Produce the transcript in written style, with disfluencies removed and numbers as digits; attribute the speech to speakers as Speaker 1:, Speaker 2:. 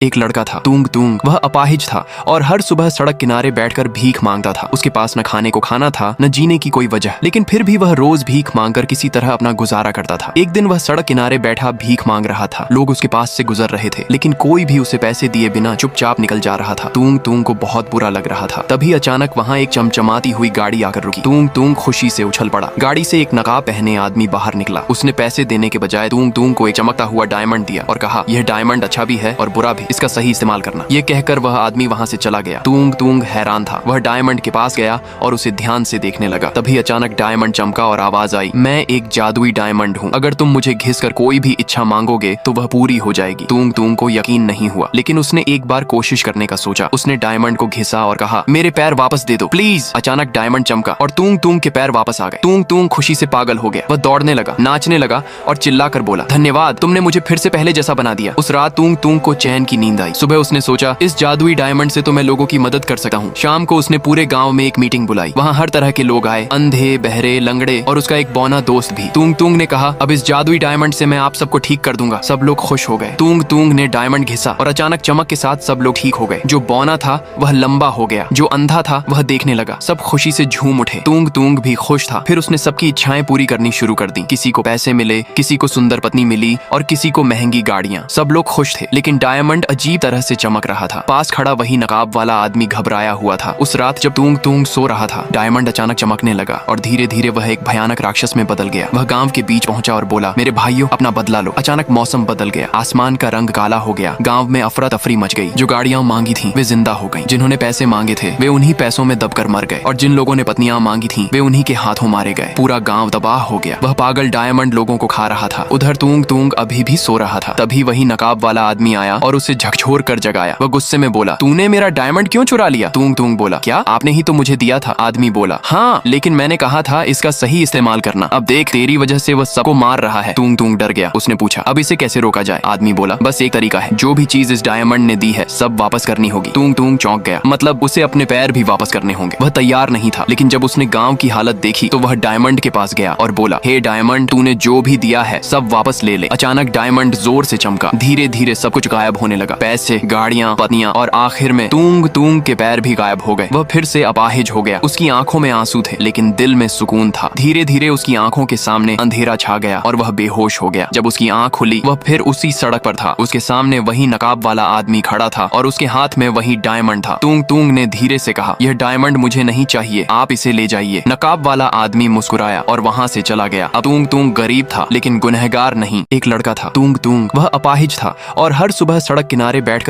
Speaker 1: एक लड़का था तूंग तूंग। वह अपाहिज था और हर सुबह सड़क किनारे बैठकर भीख मांगता था। उसके पास न खाने को खाना था न जीने की कोई वजह, लेकिन फिर भी वह रोज भीख मांगकर किसी तरह अपना गुजारा करता था। एक दिन वह सड़क किनारे बैठा भीख मांग रहा था। लोग उसके पास से गुजर रहे थे, लेकिन कोई भी उसे पैसे दिए बिना चुपचाप निकल जा रहा था। तूंग तूंग को बहुत बुरा लग रहा था। तभी अचानक वहाँ एक चमचमाती हुई गाड़ी आकर रुकी। तूंग तूंग खुशी से उछल पड़ा। गाड़ी से एक नकाब पहने आदमी बाहर निकला। उसने पैसे देने के बजाय तूंग तूंग को एक चमकता हुआ डायमंड दिया और कहा, यह डायमंड अच्छा भी है और बुरा भी, इसका सही इस्तेमाल करना। ये कहकर वह आदमी वहाँ से चला गया। तूंग तूंग हैरान था। वह डायमंड के पास गया और उसे ध्यान से देखने लगा। तभी अचानक डायमंड चमका और आवाज आई, मैं एक जादुई डायमंड हूँ। अगर तुम मुझे घिसकर कोई भी इच्छा मांगोगे तो वह पूरी हो जाएगी। तूंग तूंग को यकीन नहीं हुआ, लेकिन उसने एक बार कोशिश करने का सोचा। उसने डायमंड को घिसा और कहा, मेरे पैर वापस दे दो प्लीज। अचानक डायमंड चमका और तूंग तूंग के पैर वापस आ गए। तूंग तूंग खुशी से पागल हो गया। वह दौड़ने लगा, नाचने लगा और चिल्लाकर बोला, धन्यवाद, तुमने मुझे फिर से पहले जैसा बना दिया। उस रात तूंग तूंग को चैन की नींद आई। सुबह उसने सोचा, इस जादुई डायमंड से तो मैं लोगों की मदद कर सकता हूँ। शाम को उसने पूरे गांव में एक मीटिंग बुलाई। वहाँ हर तरह के लोग आए, अंधे, बहरे, लंगड़े और उसका एक बौना दोस्त भी। तूंग तूंग ने कहा, अब इस जादुई डायमंड से मैं आप सबको ठीक कर दूंगा। सब लोग खुश हो गए। तूंग तूंग ने डायमंड घिसा और अचानक चमक के साथ सब लोग ठीक हो गए। जो बौना था वह लंबा हो गया, जो अंधा था वह देखने लगा। सब खुशी से झूम उठे। तूंग तूंग भी खुश था। फिर उसने सबकी इच्छाएं पूरी करनी शुरू कर दी। किसी को पैसे मिले, किसी को सुंदर पत्नी मिली और किसी को महंगी गाड़ियां। सब लोग खुश थे, लेकिन डायमंड अजीब तरह से चमक रहा था। पास खड़ा वही नकाब वाला आदमी घबराया हुआ था। उस रात जब तूंग तूंग सो रहा था, डायमंड अचानक चमकने लगा और धीरे धीरे वह एक भयानक राक्षस में बदल गया। वह गांव के बीच पहुंचा और बोला, मेरे भाइयों, अपना बदला लो। अचानक मौसम बदल गया। आसमान का रंग काला हो गया। गांव में अफरा तफरी मच गई। जो गाड़ियां मांगी थी वे जिंदा हो गईं। जिन्होंने पैसे मांगे थे वे उन्हीं पैसों में दबकर मर गए और जिन लोगों ने पत्नियां मांगी थी वे उन्हीं के हाथों मारे गए। पूरा गांव तबाह हो गया। वह पागल डायमंड लोगों को खा रहा था। उधर तूंग तूंग अभी भी सो रहा था। तभी वही नकाब वाला आदमी आया और उसे झकझोर कर जगाया। वह गुस्से में बोला, तूने मेरा डायमंड क्यों चुरा लिया? तूंग तूंग बोला, क्या आपने ही तो मुझे दिया था? आदमी बोला, हाँ, लेकिन मैंने कहा था इसका सही इस्तेमाल करना। अब देख, तेरी वजह से वह सबको मार रहा है। तूंग तूंग डर गया। उसने पूछा, अब इसे कैसे रोका जाए? आदमी बोला, बस एक तरीका है, जो भी चीज इस डायमंड ने दी है सब वापस करनी होगी। तूंग तूंग चौंक गया, मतलब उसे अपने पैर भी वापस करने होंगे। वह तैयार नहीं था, लेकिन जब उसने गांव की हालत देखी तो वह डायमंड के पास गया और बोला, हे डायमंड, तूने जो भी दिया है सब वापस ले ले। अचानक डायमंड जोर से चमका। धीरे धीरे सब कुछ गायब होने लगा। पैसे, गाड़ियां, पत्नियां और आखिर में तूंग तूंग के पैर भी गायब हो गए। वह फिर से अपाहिज हो गया। उसकी आंखों में आंसू थे, लेकिन दिल में सुकून था। धीरे धीरे उसकी आंखों के सामने अंधेरा छा गया और वह बेहोश हो गया। जब उसकी आंख खुली, वह फिर उसी सड़क पर था। उसके सामने वही नकाब वाला आदमी खड़ा था और उसके हाथ में वही डायमंड था। तूंग तूंग ने धीरे से कहा, यह डायमंड मुझे नहीं चाहिए, आप इसे ले जाइए। नकाब वाला आदमी मुस्कुराया और वहाँ से चला गया। अब तूंग तूंग गरीब था, लेकिन गुनहगार नहीं। एक लड़का था तूंग तूंग। वह अपाहिज था और हर सुबह सड़क किनारे बैठकर